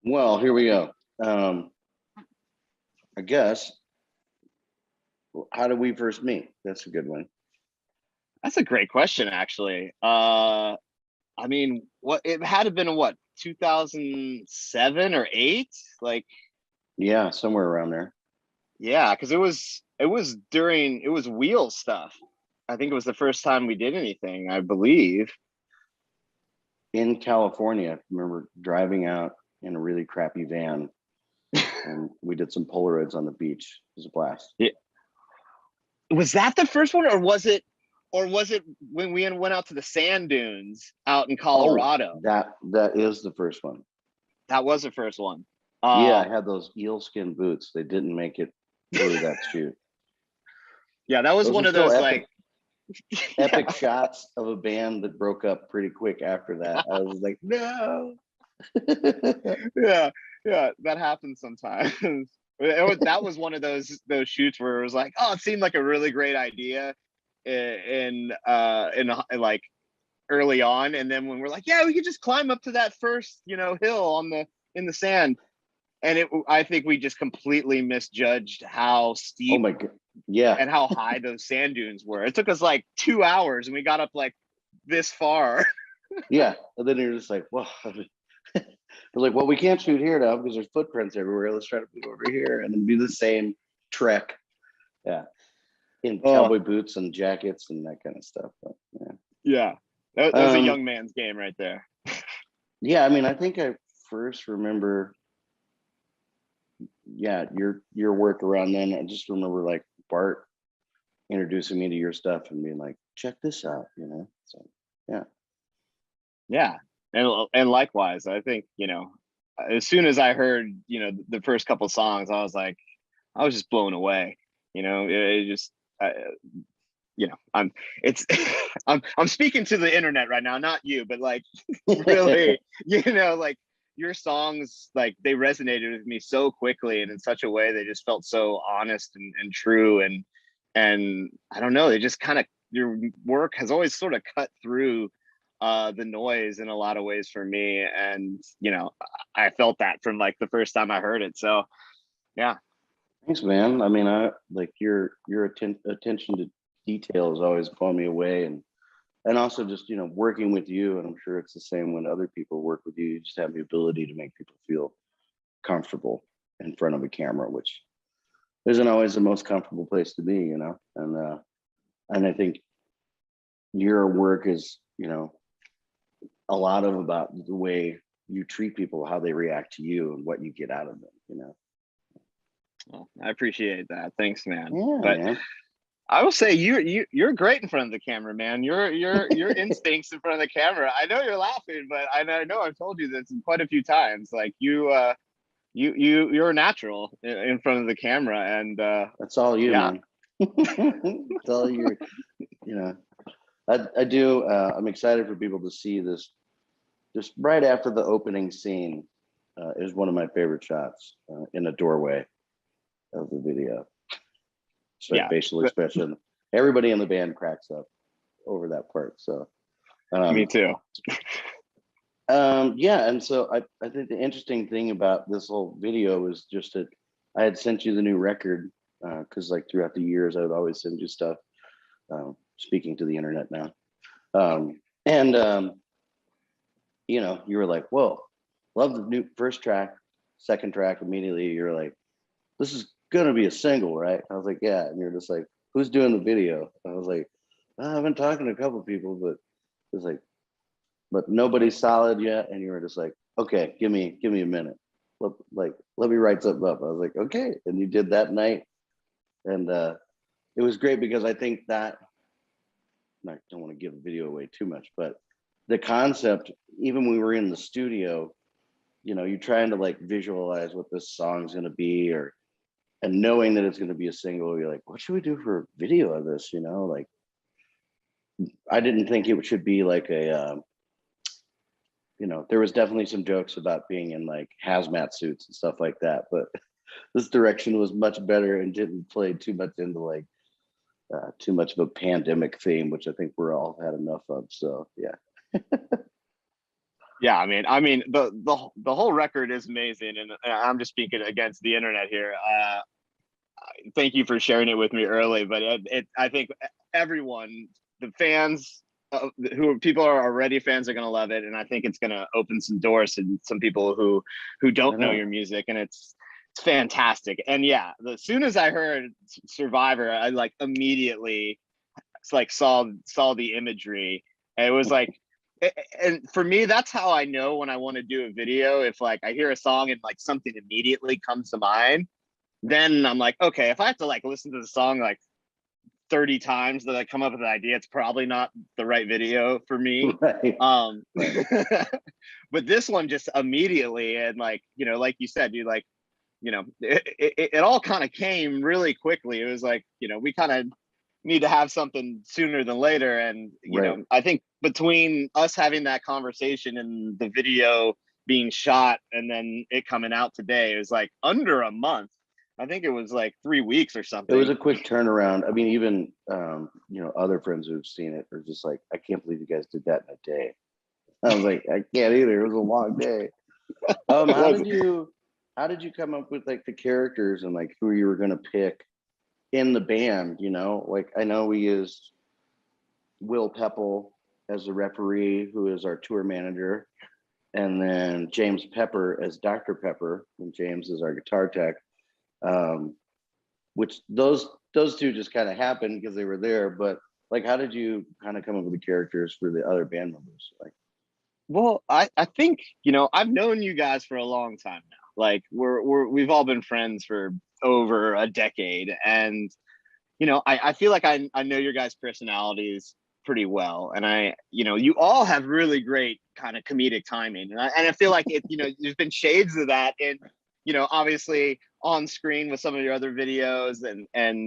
Well, here we go. I guess, how did we first meet? That's a good one. That's a great question, actually. I mean, what it had to have been in what 2007 or eight? Like, Yeah, somewhere around there. yeah, because it was wheel stuff. I think it was the first time we did anything, I believe. In California, I remember driving out in a really crappy van and we did some Polaroids on the beach. It was a blast. Yeah. Was that the first one, or was it when we went out to the sand dunes out in Oh, Colorado? that is the first one. That was the first one. Yeah, I had those eel skin boots. They didn't make it through that shoot. Yeah, that was Those are one of still those epic, like, epic yeah, shots of a band that broke up pretty quick after that. I was like, no. yeah, yeah, that happens sometimes. That was one of those shoots where it was like, oh, it seemed like a really great idea in like early on, and then when we're like, yeah, we could just climb up to that first hill in the sand, and I think we just completely misjudged how Oh steep my god. Yeah. and how high those sand dunes were. It took us like 2 hours, and we got up like this far. Yeah. And then you're just like, well, they're like, well, we can't shoot here now because there's footprints everywhere. Let's try to move over here and then do the same trek. Yeah. In Oh cowboy boots and jackets and that kind of stuff. But, yeah. yeah, that was a Um, young man's game right there. yeah, I mean, I think I first remember, yeah, your work around then. I just remember like Bart introducing me to your stuff and being like, check this out, you know. So yeah. Yeah, and likewise, I think as soon as I heard the first couple songs, I was just blown away. It just I'm it's I'm speaking to the internet right now, not you, but like really, like your songs, like they resonated with me so quickly and in such a way they just felt so honest and true, and I don't know, they just kind of, your work has always sort of cut through the noise in a lot of ways for me, and I felt that from like the first time I heard it. So yeah. Thanks, man. I mean, I like your attention to detail has always blown me away, and also just working with you, and I'm sure it's the same when other people work with you. You just have the ability to make people feel comfortable in front of a camera, which isn't always the most comfortable place to be, and I think your work is a lot of about the way you treat people, how they react to you, and what you get out of them. Well, I appreciate that. Thanks, man. Yeah, But man. I will say you're great in front of the camera, man. Your instincts in front of the camera. I know you're laughing, but I know I've told you this quite a few times. Like you're a natural in front of the camera, and That's all you, yeah, man. It's all you know. I do. I'm excited for people to see this. Just right after the opening scene is one of my favorite shots in a doorway of the video. So yeah, facial expression. Everybody in the band cracks up over that part. So me um, too. yeah, and so I think the interesting thing about this whole video is just that I had sent you the new record because like throughout the years I would always send you stuff. Speaking to the internet now, and you were like, "Whoa, love the new first track." Second track, immediately you're like, "This is gonna be a single, right?" I was like, "Yeah," and you're just like, "Who's doing the video?" I was like, "I've been talking to a couple people, but it's like, but nobody's solid yet." And you were just like, "Okay, give me a minute. Let me write something up." I was like, "Okay," and you did that night, and it was great because I think that, I don't want to give the video away too much, but the concept, even when we were in the studio, you're trying to like visualize what this song's going to be, or and knowing that it's going to be a single, you're like, what should we do for a video of this? Like I didn't think it should be like there was definitely some jokes about being in like hazmat suits and stuff like that, but this direction was much better and didn't play too much into like too much of a pandemic theme, which I think we're all had enough of. So yeah. Yeah, I mean the whole record is amazing, and I'm just speaking against the internet here. Thank you for sharing it with me early, but I think everyone, the fans, who people are already fans, are gonna love it, and I think it's gonna open some doors to some people who I don't know know. your music, and it's fantastic. And yeah, as soon as I heard Survivor, I like immediately like saw the imagery. And it was like, and for me, that's how I know when I want to do a video. If like I hear a song and like something immediately comes to mind, then I'm like, okay, if I have to like listen to the song like 30 times that I come up with an idea, it's probably not the right video for me. Right. Um, Right. but this one just immediately, and like, like you said, you like, it all kind of came really quickly. It was like, we kind of need to have something sooner than later. And, Right. I think between us having that conversation and the video being shot and then it coming out today, it was like under a month. I think it was like 3 weeks or It was something. a quick turnaround. I mean, even other friends who've seen it are just like, I can't believe you guys did that in a day. I was like, I can't either. It was a long day. It How was. did you come up with like the characters and like who you were gonna pick in the band? Like I know we used Will Pepple as the referee, who is our tour manager, and then James Pepper as Dr. Pepper, and James is our guitar tech. Um, which those two just kind of happened because they were there. But like, how did you kind of come up with the characters for the other band members? Like, Well, I think, I've known you guys for a long time now. Like we've all been friends for over a decade. And, I feel like I know your guys' personalities pretty well. And you all have really great kind of comedic timing. And I feel like there's been shades of that in, obviously on screen with some of your other videos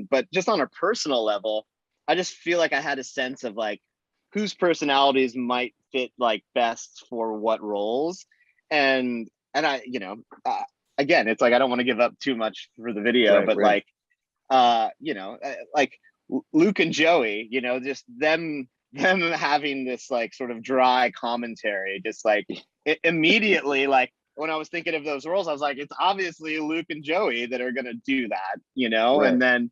but just on a personal level, I just feel like I had a sense of like whose personalities might fit like best for what roles. And I, again, it's like I don't want to give up too much for the video, right, but right, like like Luke and Joey, just them having this like sort of dry commentary, just like immediately, like when I was thinking of those roles, I was like, it's obviously Luke and Joey that are gonna do that, right. and then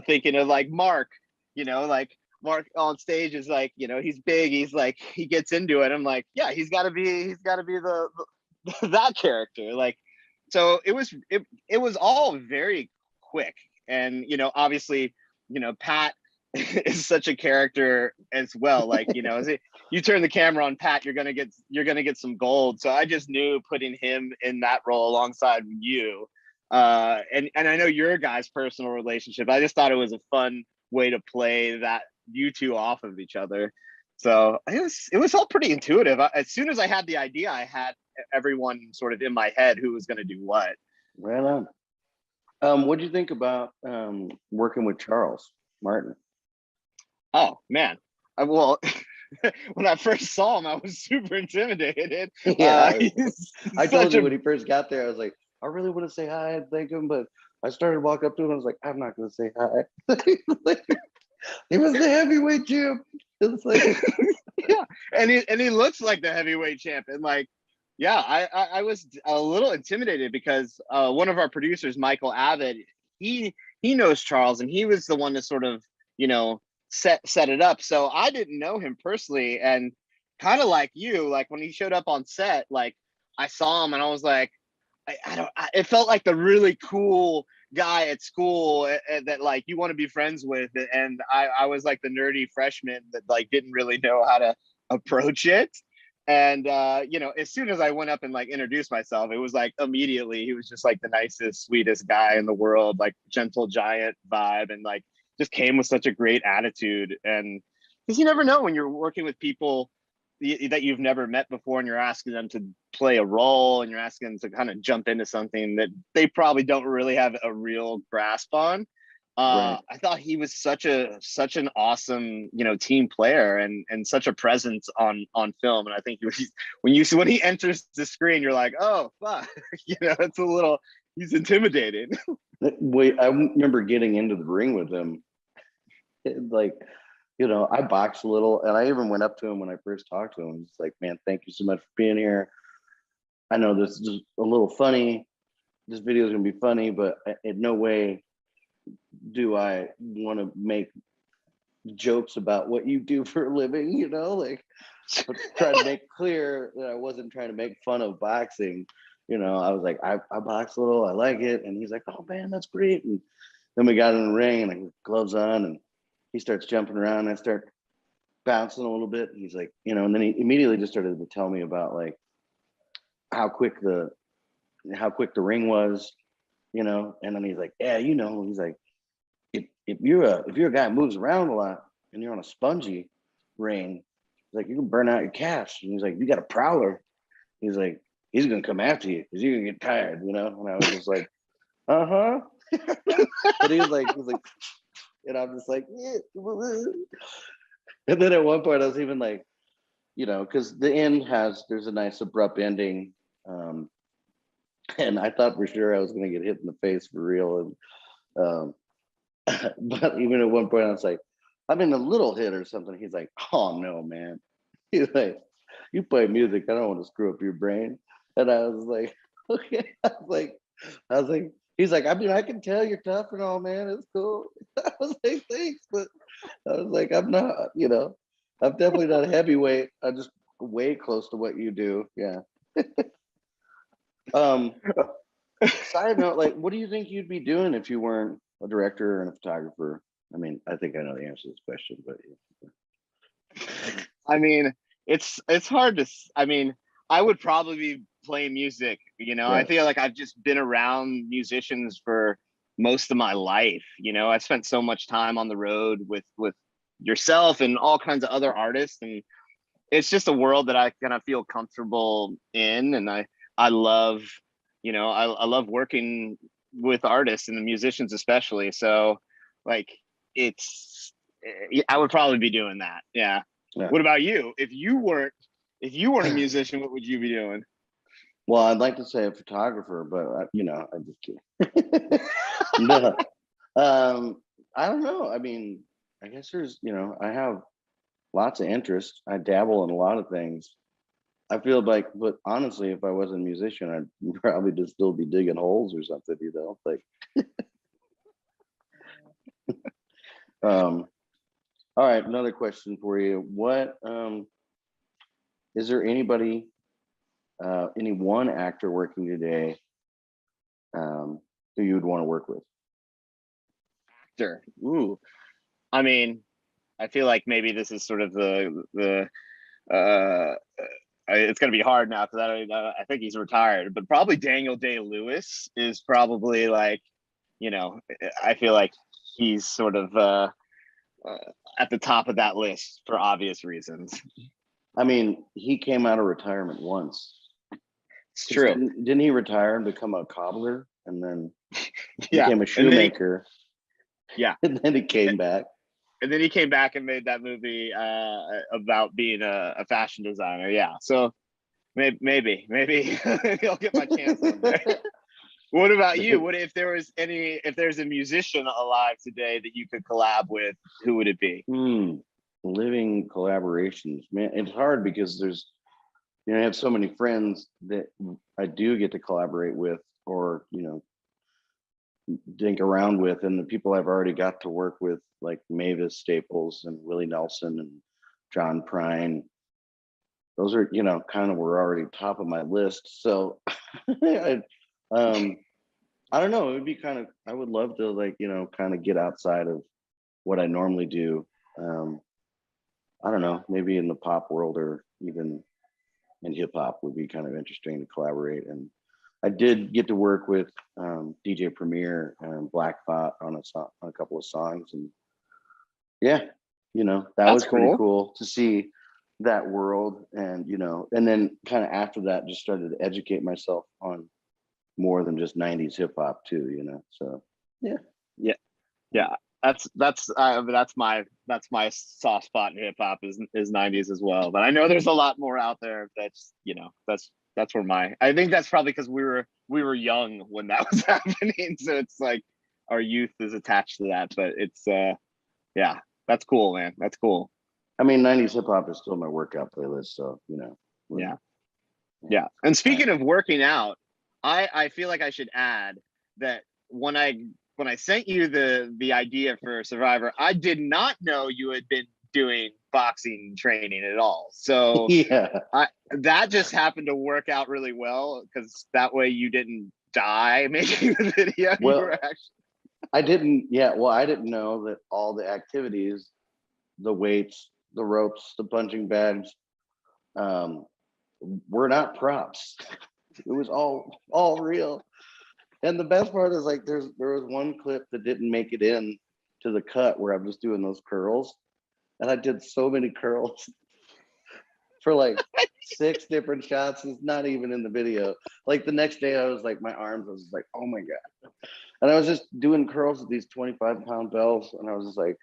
thinking of like Mark, like Mark on stage is like, he's big, he's like he gets into it. I'm like, yeah, he's gotta be the that character. Like, so it was all very quick. And obviously, Pat is such a character as well. Like, you turn the camera on Pat, you're gonna get some gold. So I just knew putting him in that role alongside you, and I know your guys' personal relationship, I just thought it was a fun way to play that you two off of each other. So it was all pretty intuitive. As soon as I had the idea, I had everyone sort of in my head who was going to do what. Right on. What do you think about working with Charles Martin? Oh man, well, when I first saw him, I was super intimidated. Yeah, He's I told such you a when he first got there, I was like, I really want to say hi and thank him, but I started walking up to him. I was like, I'm not going to say hi. He was the heavyweight champ. It's like, yeah, and he looks like the heavyweight champ, and like, yeah, I was a little intimidated because one of our producers, Michael Abbott, he knows Charles, and he was the one to sort of you know set it up. So I didn't know him personally, and kind of like you, like when he showed up on set, like I saw him and I was like, I don't. It felt like the really cool guy at school that like you want to be friends with, and I was like the nerdy freshman that like didn't really know how to approach it. And as soon as I went up and like introduced myself, it was like immediately he was just like the nicest, sweetest guy in the world, like gentle giant vibe, and like just came with such a great attitude. And because you never know when you're working with people that you've never met before, and you're asking them to play a role, and you're asking them to kind of jump into something that they probably don't really have a real grasp on. right. I thought he was such an awesome team player, and such a presence on film. And I think when he enters the screen, you're like, oh fuck, it's a little, he's intimidating. Wait, I remember getting into the ring with him. Like, you know, I box a little, and I even went up to him when I first talked to him. It's like, man, thank you so much for being here. I know this is a little funny. This video is gonna be funny, but in no way do I want to make jokes about what you do for a living, you know, like, but try to make clear that I wasn't trying to make fun of boxing. You know, I was like, I box a little, I like it. And he's like, oh man, that's great. And then we got in the ring and I gloves on and he starts jumping around and I start bouncing a little bit. And he's like, you know, and then he immediately just started to tell me about like how quick the ring was, you know, and then he's like, yeah, you know, he's like, if you're a guy who moves around a lot and you're on a spongy ring, he's like, you can burn out your calves. And he's like, you got a prowler. He's like, he's gonna come after you because you're gonna get tired, you know. And I was just like, uh-huh. But he was like, and I'm just like, yeah. And then at one point I was even like, you know, because the end there's a nice abrupt ending. And I thought for sure I was gonna get hit in the face for real. And but even at one point I was like, I'm in a little hit or something. He's like, oh no, man. He's like, you play music, I don't want to screw up your brain. And I was like, okay. I was like, he's like, I mean, I can tell you're tough and all, man. It's cool. I was like, thanks, but I was like, I'm not, you know, I'm definitely not a heavyweight. I'm just way close to what you do. Yeah. um Side note, like, what do you think you'd be doing if you weren't a director and a photographer? I mean, I think I know the answer to this question, but I mean, it's hard to. I mean, I would probably be playing music. You know, I yeah. feel like I've just been around musicians for most of my life. You know, I spent so much time on the road with yourself and all kinds of other artists, and it's just a world that I kind of feel comfortable in, and I love, you know, I love working with artists and the musicians especially. So, like, it's I would probably be doing that. Yeah. Yeah. What about you? If you weren't a musician, what would you be doing? Well, I'd like to say a photographer, but you know, I just kidding. No. I don't know. I mean, I guess there's, you know, I have lots of interest. I dabble in a lot of things. I feel like, but honestly, if I wasn't a musician, I'd probably just still be digging holes or something, you know. Like, um, all right, another question for you. What is there anybody, any one actor working today, who you would want to work with? Actor. Ooh. I mean, I feel like maybe this is sort of the it's going to be hard now because I think he's retired, but probably Daniel Day-Lewis is probably like, you know, I feel like he's sort of at the top of that list for obvious reasons. I mean, he came out of retirement once. It's true. Didn't he retire and become a cobbler and then Yeah. became a shoemaker? Yeah. And then he came back. And then he came back and made that movie about being a fashion designer. Yeah. So maybe I'll get my chance someday. What about you? What if there's a musician alive today that you could collab with, who would it be? Living collaborations, man. It's hard because there's, you know, I have so many friends that I do get to collaborate with or, you know, dink around with, and the people I've already got to work with, like Mavis Staples and Willie Nelson and John Prine. Those are, you know, kind of were already top of my list. So I don't know. It would be kind of, I would love to, like, you know, kind of get outside of what I normally do. I don't know, maybe in the pop world or even in hip hop would be kind of interesting to collaborate. And I did get to work with DJ Premier and Black Thought on a couple of songs, and yeah, you know, that That's was pretty cool. cool to see that world. And you know, and then kind of after that, just started to educate myself on more than just 90s hip hop too, you know. So yeah. Yeah. That's my soft spot in hip hop is 90s as well. But I know there's a lot more out there. That's, you know, that's where I think that's probably because we were young when that was happening. So it's like our youth is attached to that. But it's yeah. That's cool, man. That's cool. I mean, 90s hip hop is still my workout playlist, so you know. Yeah. Yeah. And speaking of working out, I feel like I should add that when I sent you the idea for Survivor, I did not know you had been doing boxing training at all. So Yeah. that just happened to work out really well, because that way you didn't die making the video. Well, You were actually I didn't. Yeah. Well, I didn't know that all the activities, the weights, the ropes, the punching bags, um, were not props. It was all real. And the best part is like there was one clip that didn't make it in to the cut where I'm just doing those curls, and I did so many curls for like 6 different shots. It's not even in the video. Like the next day, I was like, my arms, I was like, oh my god, and I was just doing curls with these 25-pound bells, and I was like,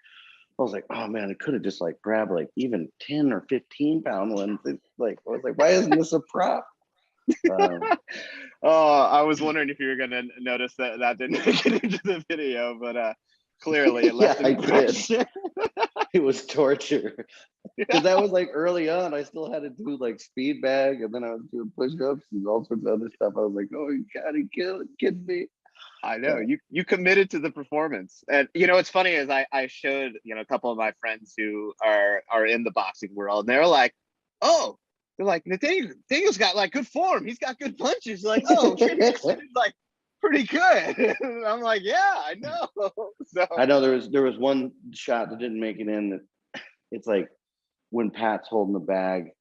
oh man, I could have just like grabbed like even 10 or 15-pound ones. It's like I was like, why isn't this a prop? Oh, I was wondering if you were gonna notice that that didn't make it into the video, but clearly it left Yeah, an impression. it was torture because that was like early on. I still had to do like speed bag, and then I was doing push-ups and all sorts of other stuff. I was like, oh, you gotta kidding me. I know Yeah. you committed to the performance. And you know what's funny is I showed, you know, a couple of my friends who are in the boxing world, and they're like, oh, they're like, Nathaniel's got like good form, he's got good punches. Like, oh shit, he actually did like pretty good. And I'm like, yeah, I know. So I know there was one shot that didn't make it in. That it's like when Pat's holding the bag,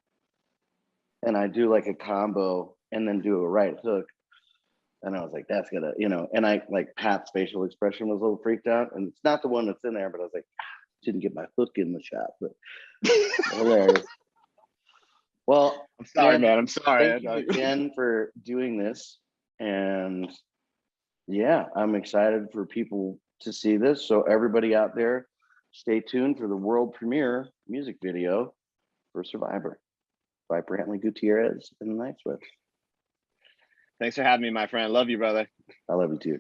and I do like a combo and then do a right hook. And I was like, that's gonna, you know, and I like Pat's facial expression was a little freaked out. And it's not the one that's in there, but I was like, didn't get my hook in the shot, but hilarious. Well, I'm sorry, man, man. I'm sorry. thank you again for doing this. And yeah, I'm excited for people to see this. So everybody out there, stay tuned for the world premiere music video for Survivor by Brantley Gutierrez and the Night Sweats. Thanks for having me, my friend. Love you, brother. I love you too.